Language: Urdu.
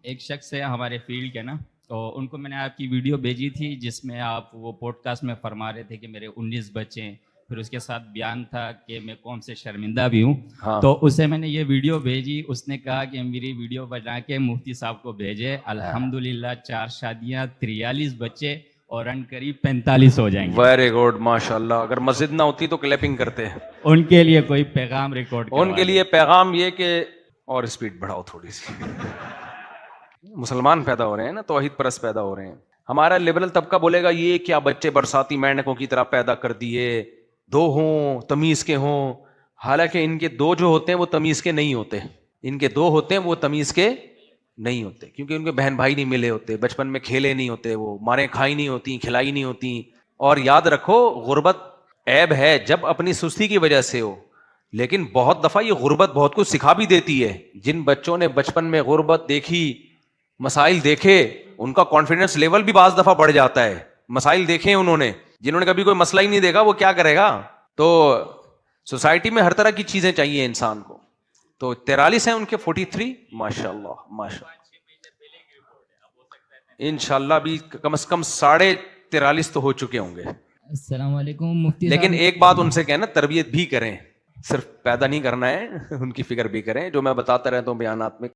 ایک شخص ہے ہمارے فیلڈ کے نا، تو ان کو میں نے آپ کی ویڈیو بھیجی تھی جس میں آپ وہ پوڈ کاسٹ میں فرما رہے تھے کہ میرے 19 بچے ہیں، پھر اس کے ساتھ بیان تھا کہ میں قوم سے شرمندہ بھی ہوں. تو اسے میں نے یہ ویڈیو بھیجی، اس نے کہا کہ میری ویڈیو بنا کے مفتی صاحب کو بھیجے. الحمدللہ 4 شادیاں، 43 بچے اور ان قریب 45 ہو جائیں گے. ویری گڈ، ماشاء اللہ. اگر مسجد نہ ہوتی تو کلیپنگ کرتے. ان کے لیے کوئی پیغام ریکارڈ ان کے لیے پیغام یہ کہ اور اسپیڈ بڑھاؤ تھوڑی سی. مسلمان پیدا ہو رہے ہیں نا، توحید پرست پیدا ہو رہے ہیں. ہمارا لبرل طبقہ بولے گا یہ کیا بچے برساتی مینڈکوں کی طرح پیدا کر دیے، 2 ہوں تمیز کے ہوں. حالانکہ ان کے 2 جو ہوتے ہیں وہ تمیز کے نہیں ہوتے. ان کے 2 ہوتے ہیں وہ تمیز کے نہیں ہوتے، کیونکہ ان کے بہن بھائی نہیں ملے ہوتے، بچپن میں کھیلے نہیں ہوتے، وہ ماریں کھائی نہیں ہوتی، کھلائی نہیں ہوتی. اور یاد رکھو غربت عیب ہے جب اپنی سستی کی وجہ سے ہو، لیکن بہت دفعہ یہ غربت بہت کچھ سکھا بھی دیتی ہے. جن بچوں نے بچپن میں غربت دیکھی، مسائل دیکھے، ان کا کانفیڈنس لیول بھی بعض دفعہ بڑھ جاتا ہے. مسائل دیکھے انہوں نے، جنہوں نے کبھی کوئی مسئلہ ہی نہیں دیکھا وہ کیا کرے گا. تو سوسائٹی میں ہر طرح کی چیزیں چاہیے انسان کو. تو 43 ہیں ان کے 43. ماشاء اللہ ماشاء اللہ. انشاءاللہ بھی کم از کم 43.5 تو ہو چکے ہوں گے. السلام علیکم مفتی لیکن صاحب. ایک بات ان سے کہنا، تربیت بھی کریں، صرف پیدا نہیں کرنا ہے، ان کی فکر بھی کریں. جو میں بتاتا رہتا ہوں بیانات میں.